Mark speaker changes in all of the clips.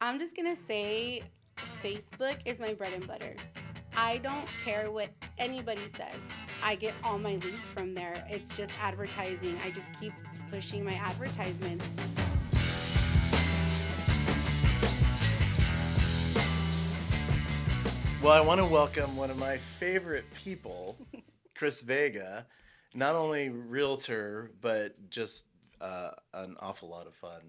Speaker 1: I'm just going to say Facebook is my bread and butter. I don't care what anybody says. I get all my leads from there. It's just advertising. I just keep pushing my advertisements.
Speaker 2: Well, I want to welcome one of my favorite people, Kris Vega, not only realtor, but just an awful lot of fun.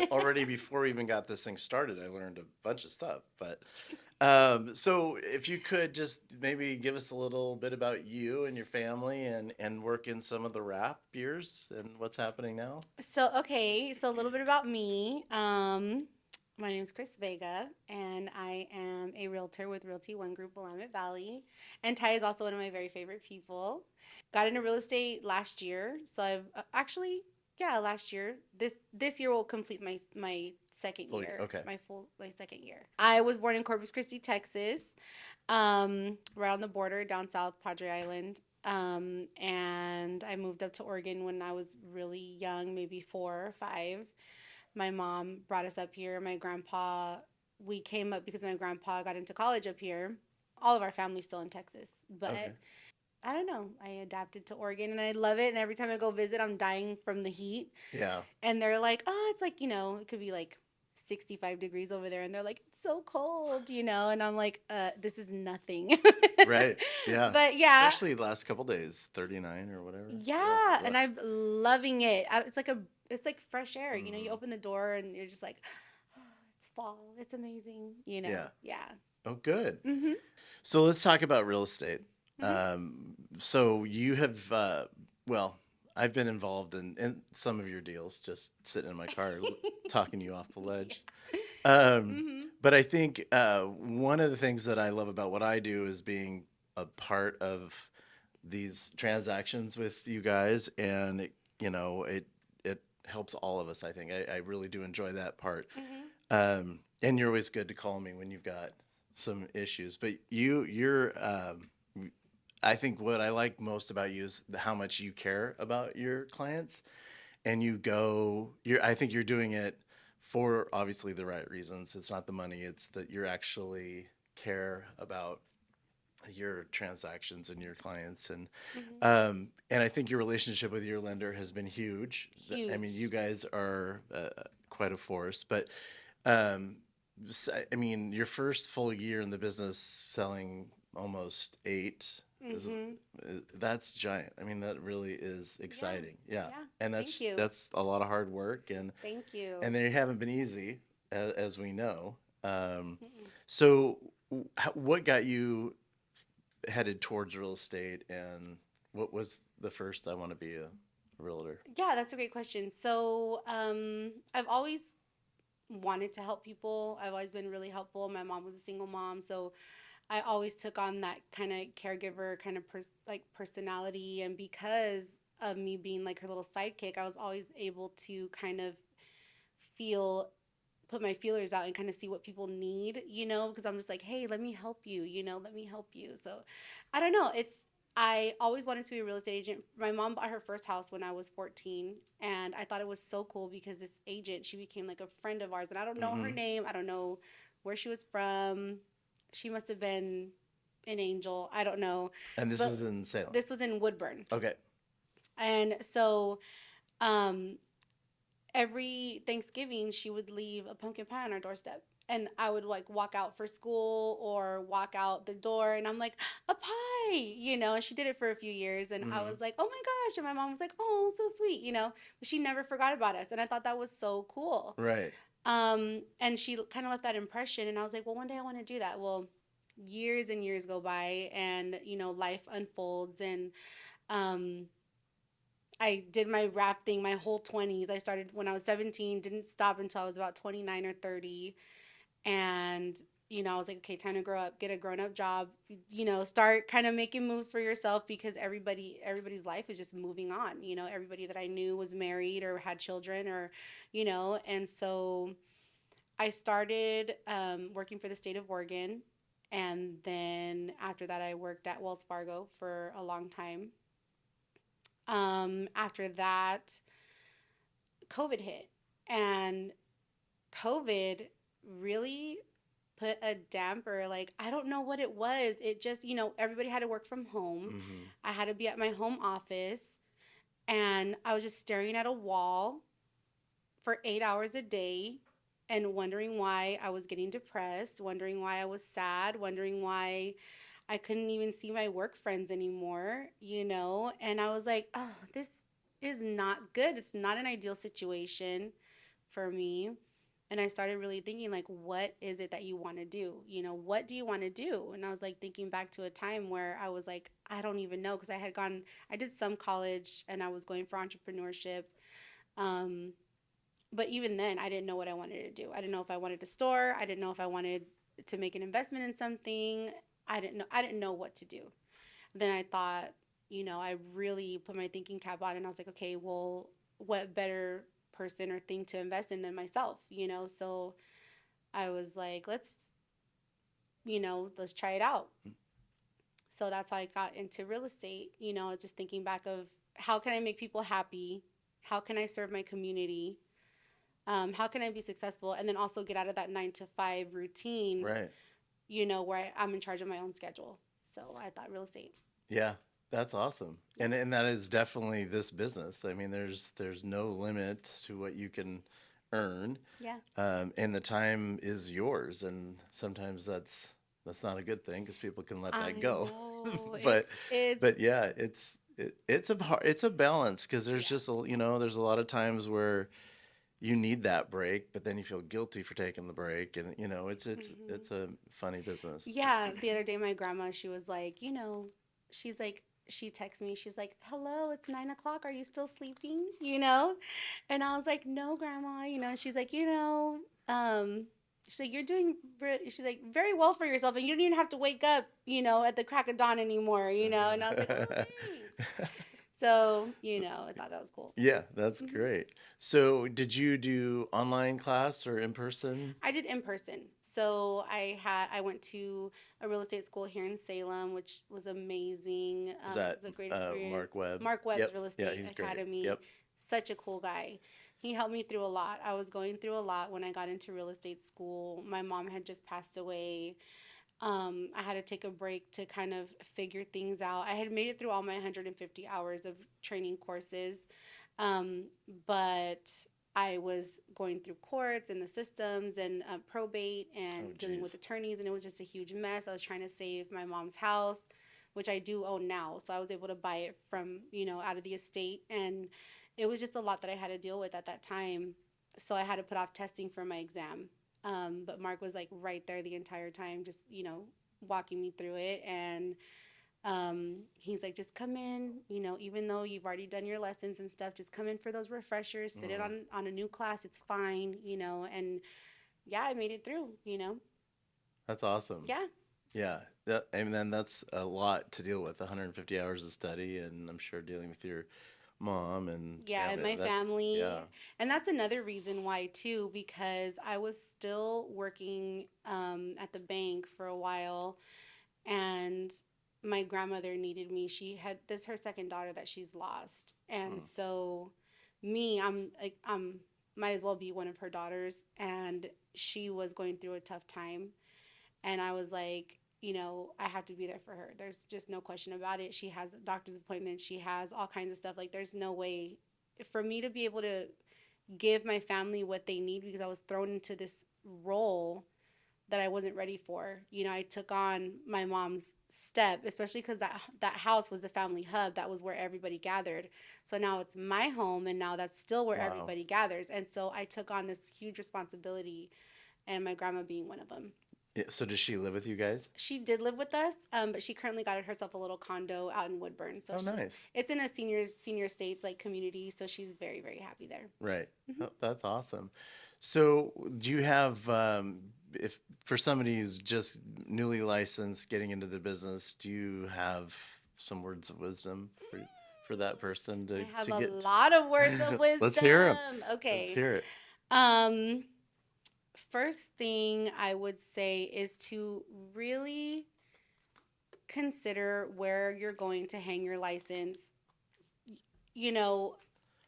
Speaker 2: Already before we even got this thing started, I learned a bunch of stuff. But so if you could just maybe give us a little bit about you and your family and work in some of the rap years and what's happening now.
Speaker 1: So a little bit about me. My name is Kris Vega, and I am a realtor with Realty One Group, Willamette Valley. And Ty is also one of my very favorite people. Got into real estate last year, so I've actually, yeah, last year. This year will complete my second
Speaker 2: Fully,
Speaker 1: year,
Speaker 2: okay.
Speaker 1: my second year. I was born in Corpus Christi, Texas, right on the border down south, Padre Island. And I moved up to Oregon when I was really young, maybe 4 or 5. My mom brought us up here. My grandpa, we came up because my grandpa got into college up here. All of our family's still in Texas,
Speaker 2: Okay.
Speaker 1: but I don't know. I adapted to Oregon and I love it. And every time I go visit, I'm dying from the heat.
Speaker 2: Yeah.
Speaker 1: And they're like, oh, it's like, it could be like 65 degrees over there. And they're like, it's so cold. And I'm like, this is nothing.
Speaker 2: Right. Yeah.
Speaker 1: But yeah,
Speaker 2: Especially the last couple days, 39 or whatever.
Speaker 1: yeah.
Speaker 2: Ugh.
Speaker 1: And I'm loving it. It's like fresh air. You
Speaker 2: Mm.
Speaker 1: open the door and you're just like, oh, it's fall. It's amazing.
Speaker 2: Yeah.
Speaker 1: Yeah.
Speaker 2: Oh, good.
Speaker 1: Mm-hmm.
Speaker 2: So let's talk about real estate.
Speaker 1: Mm-hmm.
Speaker 2: So you have, well, I've been involved in some of your deals, just sitting in my car talking you off the ledge.
Speaker 1: Yeah.
Speaker 2: Um,
Speaker 1: Mm-hmm.
Speaker 2: but I think one of the things that I love about what I do is being a part of these transactions with you guys, and it helps all of us. I think I really do enjoy that part.
Speaker 1: Mm-hmm.
Speaker 2: And you're always good to call me when you've got some issues. But you're I think what I like most about you is how much you care about your clients, and I think you're doing it for obviously the right reasons. It's not the money, it's that you're actually care about your transactions and your clients,
Speaker 1: Mm-hmm.
Speaker 2: and I think your relationship with your lender has been huge. I mean,
Speaker 1: Huge.
Speaker 2: you guys are quite a force. But um, I mean, your first full year in the business, selling almost eight, is
Speaker 1: Mm-hmm.
Speaker 2: that's giant. I mean, that really is
Speaker 1: Yeah.
Speaker 2: exciting. Yeah,
Speaker 1: Yeah.
Speaker 2: and
Speaker 1: Thank
Speaker 2: that's
Speaker 1: you.
Speaker 2: that's a lot of hard work, and
Speaker 1: Thank you.
Speaker 2: and they haven't been easy, as we know.
Speaker 1: Mm-mm.
Speaker 2: So, what got you headed towards real estate, and what was the first, I want to be a realtor?
Speaker 1: Yeah, that's a great question. So, I've always wanted to help people. I've always been really helpful. My mom was a single mom, so I always took on that kind of caregiver kind of personality. And because of me being like her little sidekick, I was always able to kind of feel put my feelers out and kind of see what people need, because I'm just like, hey, let me help you, let me help you. So I don't know. I always wanted to be a real estate agent. My mom bought her first house when I was 14, and I thought it was so cool because this agent, she became like a friend of ours, and I don't know her
Speaker 2: Mm-hmm.
Speaker 1: name. I don't know where she was from. She must have been an angel. I don't know.
Speaker 2: And this
Speaker 1: But
Speaker 2: was in Salem.
Speaker 1: this was in Woodburn.
Speaker 2: Okay.
Speaker 1: And so um, every Thanksgiving she would leave a pumpkin pie on our doorstep. And I would like walk out for school or walk out the door and I'm like, a pie. And she did it for a few years and I
Speaker 2: Mm-hmm.
Speaker 1: was like, oh my gosh. And my mom was like, oh, so sweet. But she never forgot about us. And I thought that was so cool.
Speaker 2: Right.
Speaker 1: And she kind of left that impression. And I was like, well, one day I want to do that. Well, years and years go by and life unfolds. And um, I did my rap thing my whole 20s. I started when I was 17, didn't stop until I was about 29 or 30. And I was like, okay, time to grow up, get a grown up job, start kind of making moves for yourself because everybody's life is just moving on. Everybody that I knew was married or had children and so I started working for the state of Oregon. And then after that, I worked at Wells Fargo for a long time. After that, COVID hit. And COVID really put a damper. Like, I don't know what it was. It just, everybody had to work from home.
Speaker 2: Hmm.
Speaker 1: I had to be at my home office, and I was just staring at a wall for 8 hours a day and wondering why I was getting depressed, wondering why I was sad, wondering why I couldn't even see my work friends anymore. And I was like, oh, this is not good. It's not an ideal situation for me. And I started really thinking, like, what is it that you want to do? What do you want to do? And I was like thinking back to a time where I was like, I don't even know, because I did some college and I was going for entrepreneurship. Um, but even then, I didn't know what I wanted to do. I didn't know if I wanted to store. I didn't know if I wanted to make an investment in something. I didn't know what to do. Then I thought, I really put my thinking cap on, and I was like, okay, well, what better person or thing to invest in than myself? So I was like, let's try it out. So that's how I got into real estate, just thinking back of how can I make people happy? How can I serve my community? How can I be successful? And then also get out of that 9 to 5 routine,
Speaker 2: Right.
Speaker 1: where I'm in charge of my own schedule. So I thought real estate.
Speaker 2: Yeah, that's awesome.
Speaker 1: Yeah.
Speaker 2: And that is definitely this business. I mean, there's no limit to what you can earn,
Speaker 1: Yeah.
Speaker 2: and the time is yours. And sometimes that's not a good thing because people can let that
Speaker 1: I
Speaker 2: go.
Speaker 1: know.
Speaker 2: but
Speaker 1: It's
Speaker 2: but yeah, it's a balance because there's
Speaker 1: yeah.
Speaker 2: just there's a lot of times where you need that break, but then you feel guilty for taking the break, and
Speaker 1: Hmm.
Speaker 2: it's a funny business.
Speaker 1: Yeah. The other day, my grandma, she was like, she's like, she texted me. She's like, "Hello, it's 9 o'clock. Are you still sleeping?" And I was like, "No, grandma." And she's like, um, she's like, "You're doing," she's like, "very well for yourself, and you don't even have to wake up, at the crack of dawn anymore." And I was like, "Oh, thanks." So, I thought that was cool.
Speaker 2: Yeah, that's
Speaker 1: Hmm.
Speaker 2: great. So, did you do online class or in person?
Speaker 1: I did in person. So I went to a real estate school here in Salem, which was amazing.
Speaker 2: Is
Speaker 1: It
Speaker 2: that
Speaker 1: was a great experience.
Speaker 2: Mark Webb?
Speaker 1: Mark Webb's
Speaker 2: Yep.
Speaker 1: Real
Speaker 2: Yeah,
Speaker 1: Estate
Speaker 2: he's great.
Speaker 1: Academy,
Speaker 2: Yep.
Speaker 1: such a cool guy. He helped me through a lot. I was going through a lot when I got into real estate school. My mom had just passed away. I had to take a break to kind of figure things out. I had made it through all my 150 hours of training courses, um, but I was going through courts and the systems and probate
Speaker 2: Oh,
Speaker 1: and dealing with
Speaker 2: geez.
Speaker 1: attorneys, and it was just a huge mess. I was trying to save my mom's house, which I do own now, so I was able to buy it from out of the estate, and it was just a lot that I had to deal with at that time. So I had to put off testing for my exam. But Mark was like right there the entire time, just walking me through it, and he's like, just come in, even though you've already done your lessons and stuff, just come in for those refreshers, sit it
Speaker 2: Mm,
Speaker 1: on a new class, it's fine. And yeah, I made it through.
Speaker 2: that's awesome.
Speaker 1: Yeah,
Speaker 2: Yeah, and then that's a lot to deal with, 150 hours of study, and I'm sure dealing with your mom and
Speaker 1: yeah, and
Speaker 2: family.
Speaker 1: my
Speaker 2: That's yeah.
Speaker 1: family, and that's another reason why too, because I was still working at the bank for a while, and my grandmother needed me. She had this her second daughter that she's lost, and
Speaker 2: Mm,
Speaker 1: so me, I'm like might as well be one of her daughters, and she was going through a tough time, and I was like, I have to be there for her. There's just no question about it. She has doctor's appointments, she has all kinds of stuff. Like, there's no way for me to be able to give my family what they need, because I was thrown into this role that I wasn't ready for. I took on my mom's step, especially because that house was the family hub. That was where everybody gathered. So now it's my home, and now that's still where
Speaker 2: wow.
Speaker 1: everybody gathers. And so I took on this huge responsibility, and my grandma being one of them.
Speaker 2: Yeah, so does she live with you guys?
Speaker 1: She did live with us, but she currently got herself a little condo out in Woodburn. So
Speaker 2: Oh, nice.
Speaker 1: it's in a senior states like community. So she's very very happy there.
Speaker 2: Right.
Speaker 1: Hmm.
Speaker 2: Oh, that's awesome. So, do you have, if for somebody who's just newly licensed, getting into the business, do you have some words of wisdom for that person
Speaker 1: I have
Speaker 2: to
Speaker 1: a
Speaker 2: get?
Speaker 1: lot of words of
Speaker 2: Let's hear them.
Speaker 1: wisdom.
Speaker 2: Let's
Speaker 1: Okay.
Speaker 2: hear it.
Speaker 1: Um, First thing I would say is to really consider where you're going to hang your license. You know,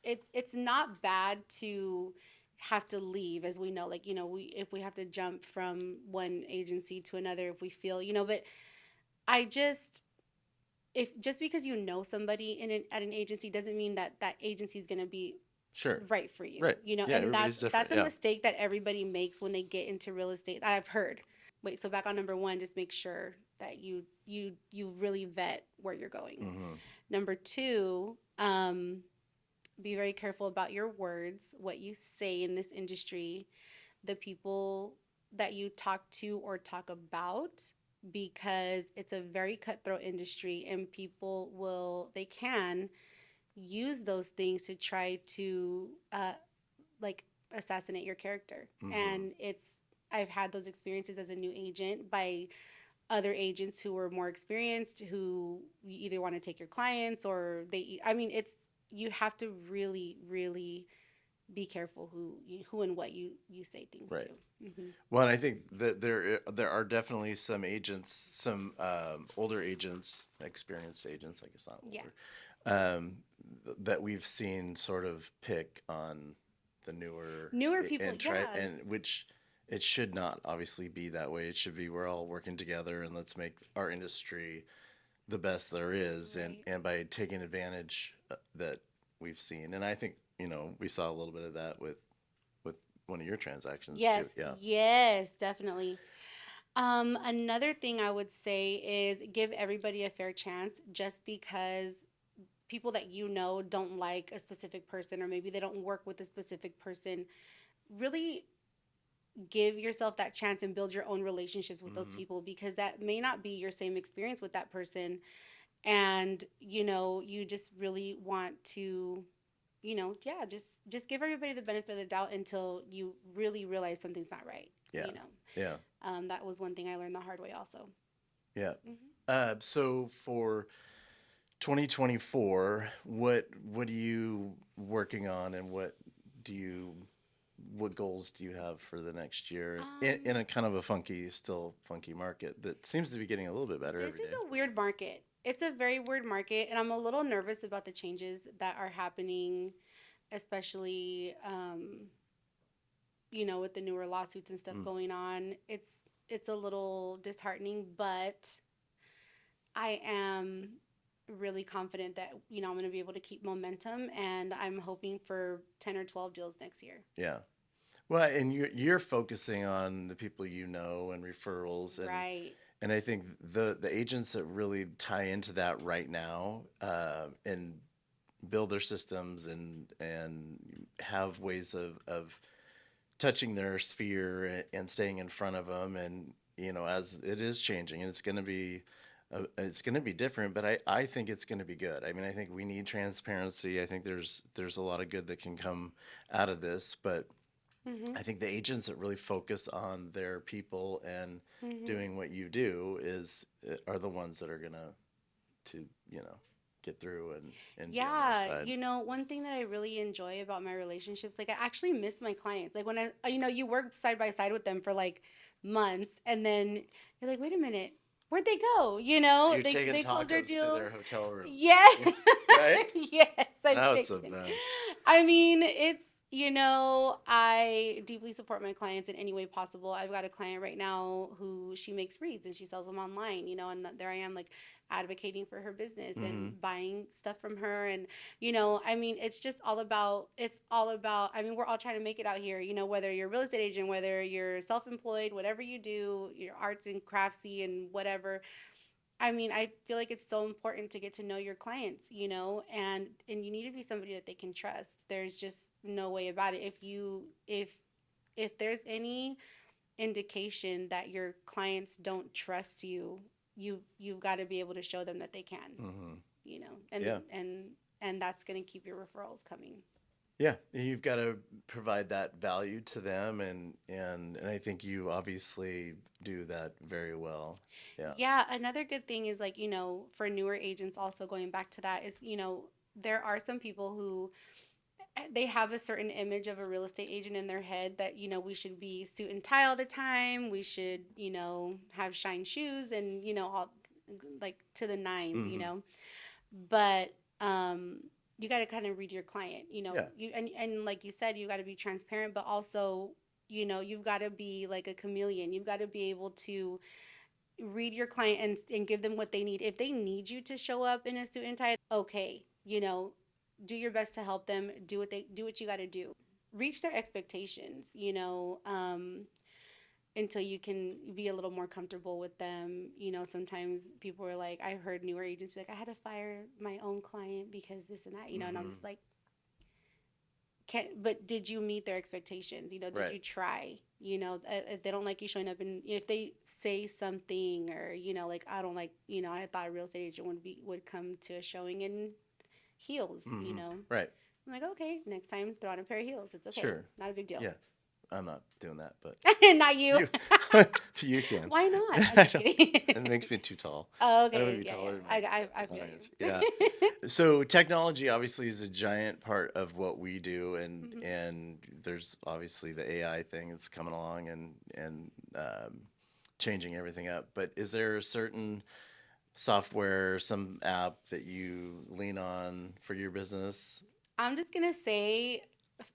Speaker 1: it's not bad to have to leave, as we know, like, we if we have to jump from one agency to another, if we feel, but I just, if just because you know somebody at an agency doesn't mean that that agency is going to be
Speaker 2: Sure.
Speaker 1: right for you,
Speaker 2: Right. Yeah,
Speaker 1: and
Speaker 2: everybody's different.
Speaker 1: that's a
Speaker 2: Yeah.
Speaker 1: mistake that everybody makes when they get into real estate, I've heard. Wait, so back on number one, just make sure that you really vet where you're going.
Speaker 2: Hmm.
Speaker 1: Number two, be very careful about your words, what you say in this industry, the people that you talk to or talk about, because it's a very cutthroat industry and people they can use those things to try to like assassinate your character.
Speaker 2: Hmm.
Speaker 1: And I've had those experiences as a new agent by other agents who were more experienced, who either want to take your clients or I mean, you have to really, really be careful who and what you say things to.
Speaker 2: Right.
Speaker 1: Hmm.
Speaker 2: Well, and I think that there are definitely some agents, some older agents, experienced agents, I guess not
Speaker 1: Yeah.
Speaker 2: older, that we've seen sort of pick on the newer
Speaker 1: Newer people,
Speaker 2: and try,
Speaker 1: yeah.
Speaker 2: and which it should not obviously be that way. It should be we're all working together and let's make our industry the best there is,
Speaker 1: Right.
Speaker 2: and by taking advantage that we've seen, and I think we saw a little bit of that with one of your transactions too.
Speaker 1: Yes,
Speaker 2: Yeah.
Speaker 1: yes, definitely. Another thing I would say is give everybody a fair chance. Just because people that don't like a specific person, or maybe they don't work with a specific person, really give yourself that chance and build your own relationships with those
Speaker 2: Hmm.
Speaker 1: people, because that may not be your same experience with that person. And you just really want to, yeah, just give everybody the benefit of the doubt until you really realize something's not right.
Speaker 2: Yeah. Yeah.
Speaker 1: That was one thing I learned the hard way also.
Speaker 2: Yeah.
Speaker 1: Hmm.
Speaker 2: So for 2024, what are you working on, and do you what goals do you have for the next year in
Speaker 1: um
Speaker 2: a kind of a still funky market that seems to be getting a little bit better
Speaker 1: this
Speaker 2: every
Speaker 1: is
Speaker 2: day?
Speaker 1: a weird market. It's a very weird market, and I'm a little nervous about the changes that are happening, especially with the newer lawsuits and stuff
Speaker 2: Mm.
Speaker 1: going on. It's a little disheartening, but I am really confident that I'm going to be able to keep momentum, and I'm hoping for 10 or 12 deals next year.
Speaker 2: Yeah. Well, and you're focusing on the people and referrals,
Speaker 1: Right.
Speaker 2: and I think the agents that really tie into that right now, and build their systems and have ways of touching their sphere and staying in front of them, and as it is changing, and it's going to be different, but I think it's going to be good. I mean, I think we need transparency. I think there's a lot of good that can come out of this, but
Speaker 1: Mhm.
Speaker 2: I think the agents that really focus on their people and
Speaker 1: Mhm.
Speaker 2: doing what you do are the ones that are gonna to get through and be on the other
Speaker 1: Yeah,
Speaker 2: side.
Speaker 1: one thing that I really enjoy about my relationships, like I actually miss my clients. Like when you work side by side with them for like months, and then you're like, wait a minute, where'd they go?
Speaker 2: You're taking
Speaker 1: They close their
Speaker 2: tacos to
Speaker 1: deal.
Speaker 2: their hotel room,
Speaker 1: Yeah.
Speaker 2: right?
Speaker 1: Yes, I've
Speaker 2: That's the
Speaker 1: taken.
Speaker 2: best.
Speaker 1: I mean, I deeply support my clients in any way possible. I've got a client right now who she makes reads and she sells them online, and there I am, like, advocating for her business
Speaker 2: Hmm.
Speaker 1: and buying stuff from her. And, I mean, I mean, we're all trying to make it out here, whether you're a real estate agent, whether you're self employed, whatever you do, your arts and craftsy and whatever. I mean, I feel like it's so important to get to know your clients, and you need to be somebody that they can trust. There's just no way about it. If there's any indication that your clients don't trust you, you've got to be able to show them that they can,
Speaker 2: Hmm.
Speaker 1: you know,
Speaker 2: Yeah.
Speaker 1: and that's going to keep your referrals coming.
Speaker 2: Yeah, you've got to provide that value to them, and I think you obviously do that very well. Yeah.
Speaker 1: Yeah, another good thing is, like, for newer agents, also going back to that, is, there are some people who they have a certain image of a real estate agent in their head, that we should be suit and tie all the time, we should have shine shoes, and all, like, to the nines,
Speaker 2: Hmm.
Speaker 1: but um you got to kind of read your client, you know,
Speaker 2: Yeah.
Speaker 1: and like you said, you got to be transparent, but also, you know, you've got to be like a chameleon. You've got to be able to read your client and give them what they need. If they need you to show up in a suit and tie, okay, you know, do your best to help them do what you got to do. Reach their expectations, you know, until you can be a little more comfortable with them. You know, sometimes people are like, I heard newer agents be like, I had to fire my own client because this and that, you know, and I'm
Speaker 2: Mm-hmm.
Speaker 1: just like, but did you meet their expectations? You know, did
Speaker 2: Right.
Speaker 1: you try? You know, if they don't like you showing up, and if they say something, or you know, like I don't like, you know, I thought a real estate agent would come to a showing in heels. You
Speaker 2: Mm-hmm.
Speaker 1: know,
Speaker 2: Right.
Speaker 1: I'm like, okay, next time throw on a pair of heels. It's okay,
Speaker 2: Sure.
Speaker 1: not a big deal.
Speaker 2: Yeah. I'm not doing that, but
Speaker 1: Not you.
Speaker 2: you you can.
Speaker 1: Why not? I'm
Speaker 2: I
Speaker 1: just
Speaker 2: don't-
Speaker 1: kidding.
Speaker 2: it makes me too tall.
Speaker 1: Oh,
Speaker 2: I don't want
Speaker 1: okay,
Speaker 2: to be
Speaker 1: yeah,
Speaker 2: taller
Speaker 1: yeah.
Speaker 2: than my
Speaker 1: I feel
Speaker 2: clients.
Speaker 1: you.
Speaker 2: Yeah. So technology obviously is a giant part of what we do,
Speaker 1: Mhm.
Speaker 2: and there's obviously the AI thing that's coming along and changing everything up. But is there a certain software, some app that you lean on for your business?
Speaker 1: I'm just gonna say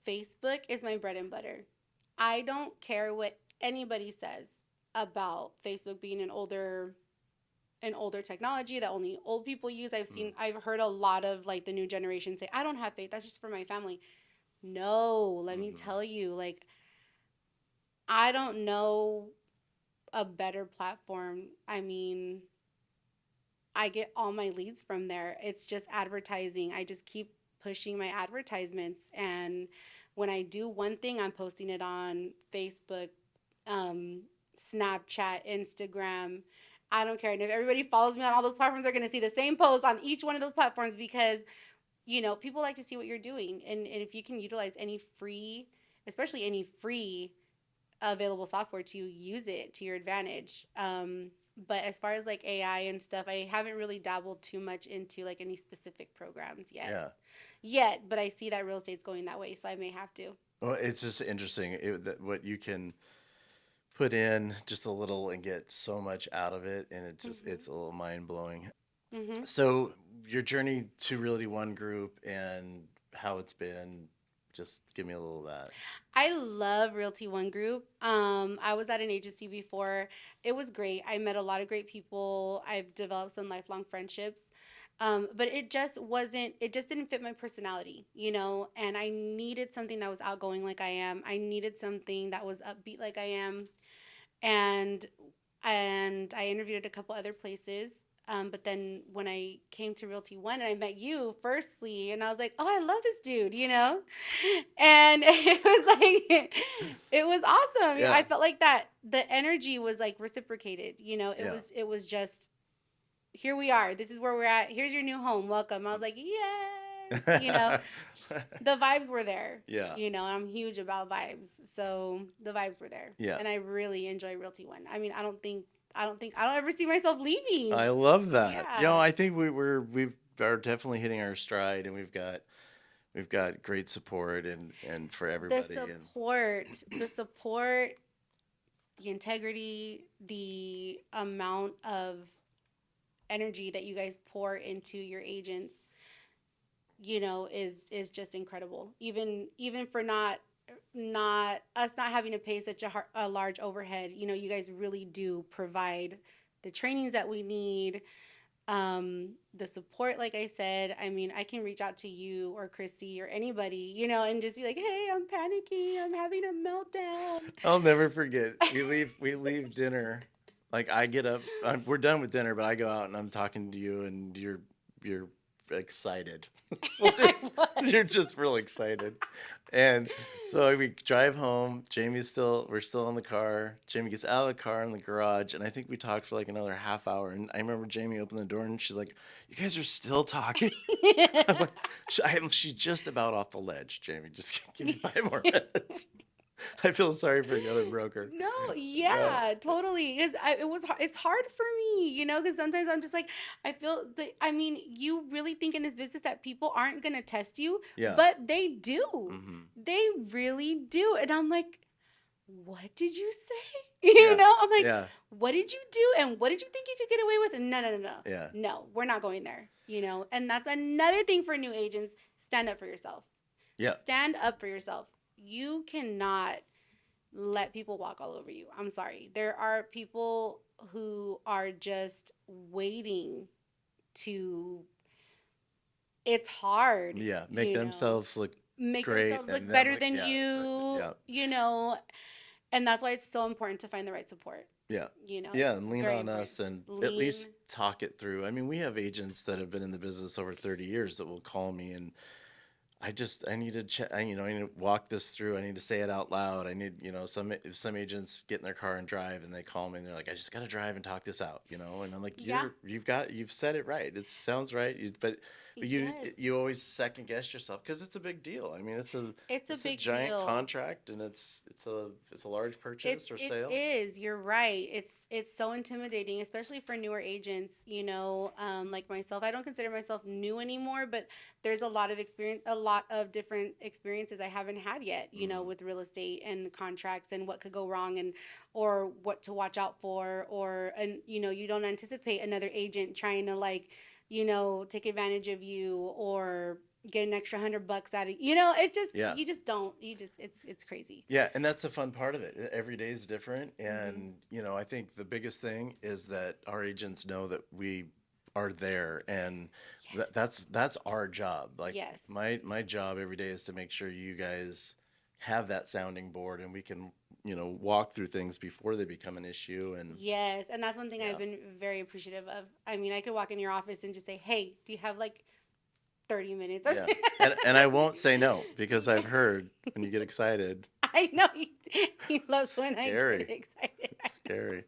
Speaker 1: Facebook is my bread and butter. I don't care what anybody says about Facebook being an older technology that only old people use. I've heard a lot of like the new generation say, I don't have faith, that's just for my family. No, let me
Speaker 2: Mm-hmm.
Speaker 1: tell you, like I don't know a better platform. I mean, I get all my leads from there. It's just advertising. I just keep pushing my advertisements. And when I do one thing, I'm posting it on Facebook, um, Snapchat, Instagram. I don't care. And if everybody follows me on all those platforms, they're going to see the same post on each one of those platforms because, you know, people like to see what you're doing. And if you can utilize any free, especially any free available software to use it to your advantage. But as far as like AI and stuff, I haven't really dabbled too much into like any specific programs yet.
Speaker 2: Yeah.
Speaker 1: But I see that real estate's going that way, so I may have to.
Speaker 2: Well, it's just interesting that what you can put in just a little and get so much out of it, and
Speaker 1: Hmm.
Speaker 2: it's a little mind blowing.
Speaker 1: Hmm.
Speaker 2: So your journey to Realty One Group and how it's been, just give me a little of that.
Speaker 1: I love Realty One Group. I was at an agency before. It was great. I met a lot of great people. I've developed some lifelong friendships. But it just wasn't, it just didn't fit my personality, you know, and I needed something that was outgoing like I am. I needed something that was upbeat like I am. And I interviewed at a couple other places. But then when I came to Realty One and I met you firstly, and I was like, oh, I love this dude, you know? And it was like, it was awesome.
Speaker 2: Yeah,
Speaker 1: I felt like that the energy was like reciprocated, you know?
Speaker 2: yeah,
Speaker 1: It was just, here we are. This is where we're at. Here's your new home. Welcome. I was like, yes, you know? The vibes were there.
Speaker 2: yeah,
Speaker 1: You know, I'm huge about vibes. So the vibes were there.
Speaker 2: yeah.
Speaker 1: And I really enjoy Realty One. I mean, I don't ever see myself leaving.
Speaker 2: I love that. You know,
Speaker 1: Yeah.
Speaker 2: I think we are definitely hitting our stride, and we've got great support and for everybody. And
Speaker 1: The support, the integrity, the amount of energy that you guys pour into your agents, you know, is just incredible. Even for not us not having to pay such a large overhead, you know, you guys really do provide the trainings that we need, the support. Like I said, I mean, I can reach out to you or Christy or anybody, you know, and just be like, hey, I'm panicking, I'm having a meltdown.
Speaker 2: I'll never forget. We leave dinner. Like I get up, we're done with dinner, but I go out and I'm talking to you, and you're excited.
Speaker 1: I was.
Speaker 2: You're just real excited. And so we drive home. We're still in the car. Jamie gets out of the car in the garage, and I think we talked for like another half hour. And I remember Jamie opened the door, and she's like, "You guys are still talking?" I'm like, "She's just about off the ledge, Jamie. Just give me 5 more minutes." I feel sorry for the other broker.
Speaker 1: No,
Speaker 2: Yeah,
Speaker 1: yeah, totally. Because it's hard for me, you know, because sometimes I'm just like, I feel that, I mean, you really think in this business that people aren't going to test you,
Speaker 2: yeah,
Speaker 1: but they do.
Speaker 2: hmm,
Speaker 1: They really do. And I'm like, what did you say? You
Speaker 2: yeah,
Speaker 1: know, I'm like,
Speaker 2: yeah,
Speaker 1: what did you do? And what did you think you could get away with? No, no, no, no.
Speaker 2: yeah.
Speaker 1: No, we're not going there, you know? And that's another thing for new agents. stand up for yourself.
Speaker 2: Yeah.
Speaker 1: Stand up for yourself. You cannot let people walk all over you. I'm sorry. There are people who are just waiting to, it's hard,
Speaker 2: Yeah. Make
Speaker 1: you know,
Speaker 2: themselves look
Speaker 1: make
Speaker 2: great
Speaker 1: themselves
Speaker 2: and
Speaker 1: look
Speaker 2: them
Speaker 1: better
Speaker 2: look,
Speaker 1: than
Speaker 2: yeah.
Speaker 1: you,
Speaker 2: Yeah.
Speaker 1: you know, and that's why it's so important to find the right support.
Speaker 2: Yeah.
Speaker 1: You know,
Speaker 2: Yeah,
Speaker 1: it's
Speaker 2: and lean
Speaker 1: very
Speaker 2: on
Speaker 1: important.
Speaker 2: us and at
Speaker 1: Lean.
Speaker 2: least talk it through. I mean, we have agents that have been in the business over 30 years that will call me and I need to check. I need to walk this through. I need to say it out loud. I need, some agents get in their car and drive, and they call me and they're like, I just got to drive and talk this out, And I'm like,
Speaker 1: Yeah.
Speaker 2: you've said it right. It sounds right. But
Speaker 1: Yes.
Speaker 2: you always second guess yourself because it's a big deal. I mean,
Speaker 1: It's a
Speaker 2: it's a
Speaker 1: big
Speaker 2: giant
Speaker 1: deal.
Speaker 2: contract, and it's a large
Speaker 1: It
Speaker 2: purchase or
Speaker 1: it
Speaker 2: sale.
Speaker 1: is. You're right. It's so intimidating, especially for newer agents. Like myself, I don't consider myself new anymore, but there's a lot of experience, a lot of different experiences I haven't had yet.
Speaker 2: Mm,
Speaker 1: With real estate and contracts and what could go wrong and or what to watch out for, you don't anticipate another agent trying to like, take advantage of you or get an extra $100 out of it just
Speaker 2: yeah.
Speaker 1: you just don't you just it's crazy.
Speaker 2: Yeah, and that's the fun part of it. Every day is different,
Speaker 1: Hmm.
Speaker 2: and I think the biggest thing is that our agents know that we are there, and
Speaker 1: Yes.
Speaker 2: that's our job. Like
Speaker 1: Yes.
Speaker 2: my job every day is to make sure you guys have that sounding board, and we can walk through things before they become an issue. And
Speaker 1: Yes, and that's one thing I've
Speaker 2: yeah,
Speaker 1: been very appreciative of. I mean, I could walk in your office and just say, "Hey, do you have like 30 minutes?"
Speaker 2: yeah, and I won't say no because I've heard when you get excited,
Speaker 1: I know he loves
Speaker 2: it's
Speaker 1: when I get
Speaker 2: scary.
Speaker 1: excited.
Speaker 2: It's scary.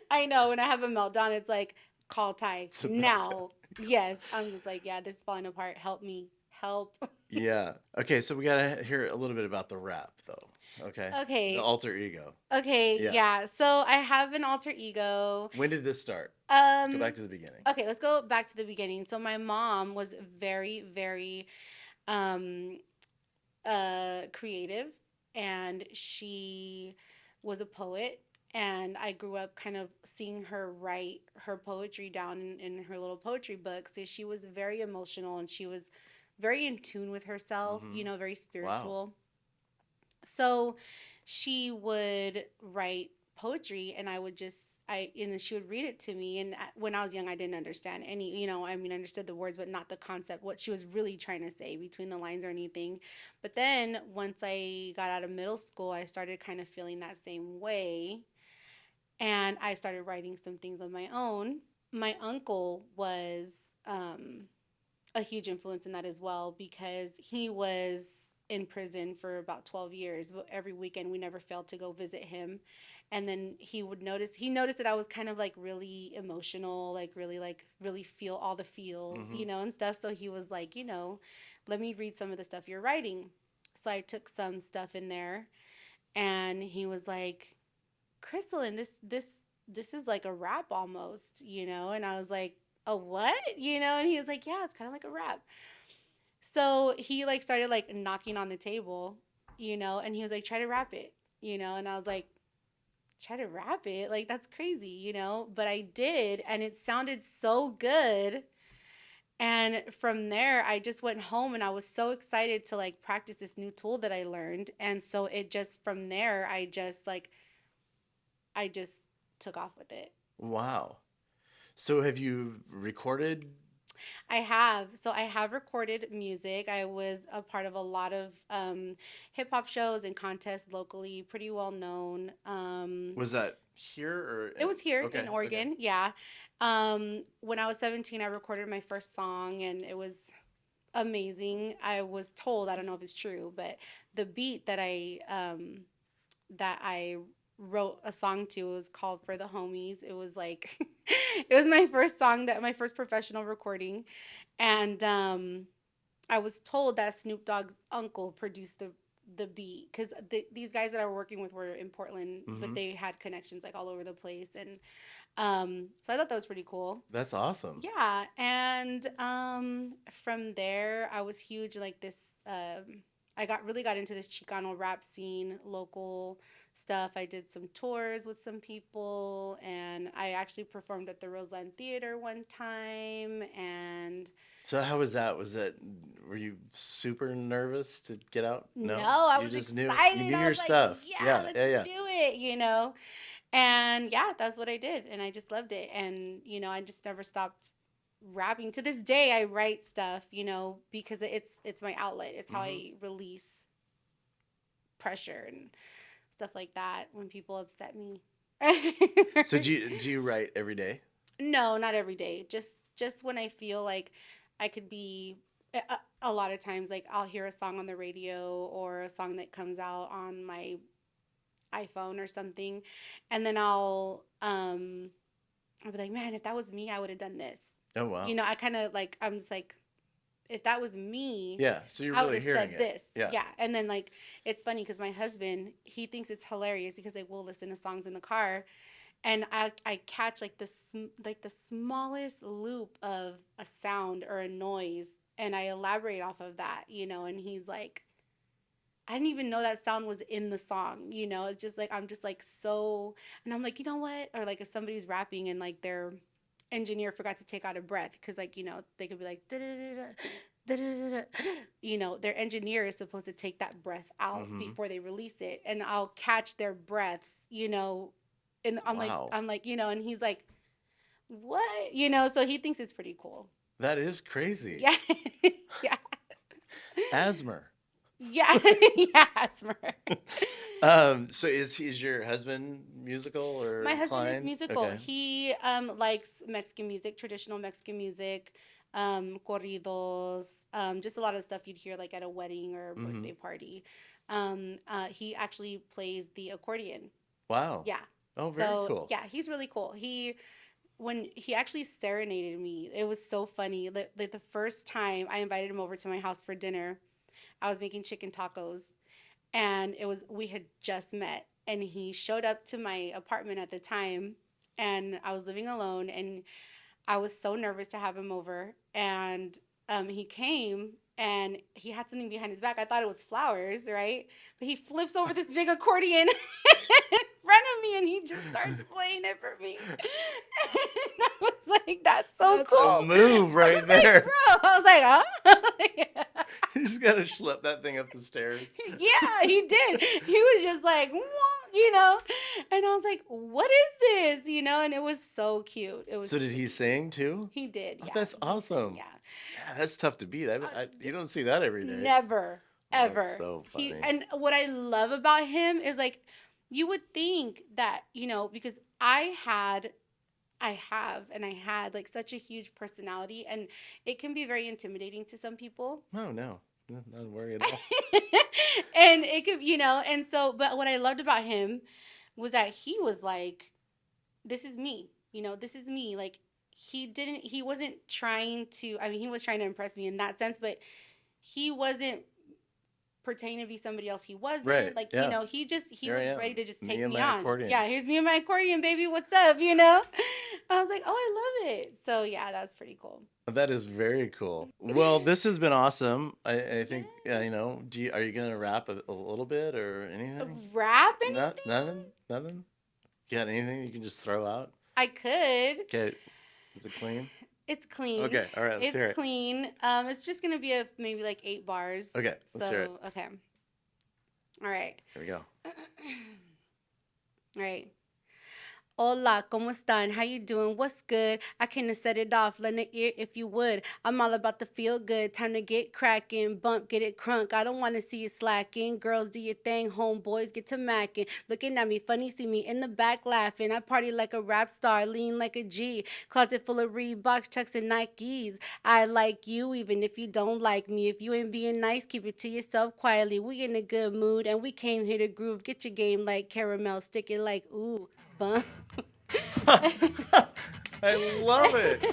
Speaker 1: I know when I have a meltdown, it's like call Ty
Speaker 2: It's about
Speaker 1: now. Yes, I'm just like, yeah, this is falling apart. Help me, help.
Speaker 2: Yeah. Okay, so we gotta hear a little bit about the rap, though. Okay, the
Speaker 1: Okay,
Speaker 2: alter ego.
Speaker 1: okay,
Speaker 2: Yeah.
Speaker 1: yeah. So I have an alter ego.
Speaker 2: When did this start? Let's go
Speaker 1: Um,
Speaker 2: back to the beginning.
Speaker 1: okay, let's go back to the beginning. So my mom was very, very um creative, and she was a poet, and I grew up kind of seeing her write her poetry down in her little poetry books. So she was very emotional, and she was very in tune with herself,
Speaker 2: Mm-hmm.
Speaker 1: very
Speaker 2: Wow.
Speaker 1: spiritual. So she would write poetry, and I would just I and then she would read it to me. And when I was young, I didn't understand any, I mean, I understood the words but not the concept, what she was really trying to say between the lines or anything. But then once I got out of middle school, I started kind of feeling that same way, and I started writing some things of my own. My uncle was a huge influence in that as well, because he was in prison for about 12 years. But every weekend we never failed to go visit him. And then he noticed that I was kind of like really emotional, like really feel all the feels,
Speaker 2: Mm-hmm.
Speaker 1: and stuff. So he was like, let me read some of the stuff you're writing. So I took some stuff in there, and he was like, Crystalline, this is like a rap almost, and I was like, a what? And he was like, yeah, it's kind of like a rap. So he like started like knocking on the table, and he was like, try to rap it, and I was like, try to rap it? Like, that's crazy, But I did, and it sounded so good. And from there, I just went home, and I was so excited to like practice this new tool that I learned. And so it just, from there, I just took off with it.
Speaker 2: Wow. So have you recorded?
Speaker 1: I have. So I have recorded music. I was a part of a lot of hip hop shows and contests locally, pretty well known.
Speaker 2: Was that here or
Speaker 1: It was here
Speaker 2: okay?
Speaker 1: in
Speaker 2: Okay.
Speaker 1: Oregon, yeah. When I was 17, I recorded my first song, and it was amazing. I was told, I don't know if it's true, but the beat that I wrote a song to was called For the Homies. It was like it was my first song, that my first professional recording. And I was told that Snoop Dogg's uncle produced the beat, because these guys that I were working with were in Portland, but
Speaker 2: Mm-hmm.
Speaker 1: they had connections like all over the place. And so I thought that was pretty cool.
Speaker 2: That's awesome.
Speaker 1: Yeah, and from there I was huge, like this. I got into this Chicano rap scene, local stuff. I did some tours with some people, and I actually performed at the Roseland Theater one time. And
Speaker 2: So how was that? Were you super nervous to get out? No,
Speaker 1: no, I
Speaker 2: you
Speaker 1: was
Speaker 2: just you
Speaker 1: excited.
Speaker 2: knew
Speaker 1: I
Speaker 2: your
Speaker 1: was like,
Speaker 2: stuff.
Speaker 1: yeah,
Speaker 2: Yeah, yeah,
Speaker 1: let's
Speaker 2: yeah.
Speaker 1: do it, you know? And yeah, that's what I did. And I just loved it. And, you know, I just never stopped rapping. To this day, I write stuff, you know, because it's my outlet. It's how
Speaker 2: Hmm.
Speaker 1: I release pressure and stuff like that when people upset me.
Speaker 2: So do you write every day?
Speaker 1: No, not every day. Just when I feel like I could be a lot of times like I'll hear a song on the radio or a song that comes out on my iPhone or something, and then I'll be like, "Man, if that was me, I would have done this."
Speaker 2: Oh wow.
Speaker 1: You know, I kind of like I'm just like if that was me,
Speaker 2: Yeah. So you're
Speaker 1: I would
Speaker 2: really
Speaker 1: have
Speaker 2: hearing
Speaker 1: said
Speaker 2: it.
Speaker 1: this.
Speaker 2: Yeah.
Speaker 1: Yeah. And then like it's funny because my husband, he thinks it's hilarious because like we'll listen to songs in the car and I catch like like the smallest loop of a sound or a noise and I elaborate off of that, you know, and he's like I didn't even know that sound was in the song, you know. It's just like I'm just like so and I'm like, "You know what?" Or like if somebody's rapping and like their engineer forgot to take out a breath because like, you know, they could be like da-da-da-da, you know, their engineer is supposed to take that breath out
Speaker 2: Hmm.
Speaker 1: before they release it and I'll catch their breaths, you know, and
Speaker 2: Wow.
Speaker 1: I'm like, you know, and he's like, "What?" You know, so he thinks it's pretty cool.
Speaker 2: That is crazy.
Speaker 1: Yeah. Yeah.
Speaker 2: Asthma.
Speaker 1: Yeah. Yeah, Asmer.
Speaker 2: So is your husband musical or
Speaker 1: My husband is
Speaker 2: inclined?
Speaker 1: musical.
Speaker 2: Okay.
Speaker 1: He likes Mexican music, traditional Mexican music, corridos, just a lot of stuff you'd hear like at a wedding or a
Speaker 2: Hmm.
Speaker 1: birthday party. He actually plays the accordion.
Speaker 2: Wow.
Speaker 1: Yeah.
Speaker 2: Oh, very
Speaker 1: So
Speaker 2: cool.
Speaker 1: yeah, he's really cool. When he actually serenaded me, it was so funny. Like the first time I invited him over to my house for dinner, I was making chicken tacos and we had just met and he showed up to my apartment at the time and I was living alone and I was so nervous to have him over and he came and he had something behind his back. I thought it was flowers, right? But he flips over this big accordion in front of me and he just starts playing it for me. And I was like, that's so
Speaker 2: That's
Speaker 1: cool.
Speaker 2: a move
Speaker 1: I
Speaker 2: right
Speaker 1: was like,
Speaker 2: there.
Speaker 1: bro. I was like, huh?
Speaker 2: You just gotta schlep that thing up the stairs.
Speaker 1: Yeah, he did. He was just like, "Wah," you know, and I was like, "What is this?" You know, and it was so cute. It was
Speaker 2: So did
Speaker 1: super
Speaker 2: he
Speaker 1: cute.
Speaker 2: sing too?
Speaker 1: He did,
Speaker 2: Oh,
Speaker 1: yeah.
Speaker 2: that's
Speaker 1: He sang,
Speaker 2: awesome.
Speaker 1: yeah.
Speaker 2: Yeah, that's tough to beat. You don't see that every day.
Speaker 1: Never,
Speaker 2: Oh, that's
Speaker 1: ever.
Speaker 2: so
Speaker 1: He
Speaker 2: funny.
Speaker 1: and what I love about him is like, you would think that you know because I have and I had like such a huge personality and it can be very intimidating to some people.
Speaker 2: No, no, not a worry at all.
Speaker 1: And it could, you know, and so, but what I loved about him was that he was like, this is me, you know, this is me. Like, he wasn't trying to, I mean, he was trying to impress me in that sense, but he wasn't pretending to be somebody else he
Speaker 2: Right.
Speaker 1: wasn't. Like, you
Speaker 2: Yeah.
Speaker 1: know, he
Speaker 2: Here I
Speaker 1: was ready
Speaker 2: am.
Speaker 1: to just
Speaker 2: Me
Speaker 1: take
Speaker 2: and
Speaker 1: me
Speaker 2: my
Speaker 1: on.
Speaker 2: accordion.
Speaker 1: Yeah, here's me and my accordion, baby. What's up, you know? I was like, oh, I love it. So, yeah, that's pretty cool.
Speaker 2: That is very cool. Well, this has been awesome. I think
Speaker 1: Yes.
Speaker 2: are you gonna rap a little bit or anything?
Speaker 1: Rap
Speaker 2: Not
Speaker 1: anything?
Speaker 2: nothing. Nothing. You got anything you can just throw out?
Speaker 1: I could.
Speaker 2: Okay. Is it clean?
Speaker 1: It's clean.
Speaker 2: Okay. All right. Let's
Speaker 1: It's
Speaker 2: hear it.
Speaker 1: clean. It's just gonna be maybe like 8 bars.
Speaker 2: Okay. Let's hear it.
Speaker 1: So okay. All right.
Speaker 2: Here we go.
Speaker 1: All right. Hola, ¿cómo están? How you doing? What's good? I came to set it off. Lend an ear if you would. I'm all about the feel good. Time to get cracking. Bump, get it crunk. I don't want to see you slacking. Girls, do your thing. Homeboys, get to macking. Looking at me funny, see me in the back laughing. I party like a rap star, lean like a G. Closet full of Reeboks, Chucks, and Nikes. I like you even if you don't like me. If you ain't being nice, keep it to yourself quietly. We in a good mood and we came here to groove. Get your game like caramel. Stick it like ooh. Bump.
Speaker 2: I love it.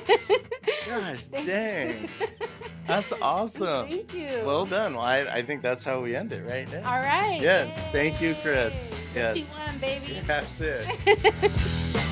Speaker 2: Gosh dang. That's awesome.
Speaker 1: Thank you.
Speaker 2: Well done. Well, I think that's how we end it right now.
Speaker 1: All right.
Speaker 2: Yes. Thank you, Kris.
Speaker 1: Yay.
Speaker 2: Yes.
Speaker 1: 51, baby.
Speaker 2: That's it.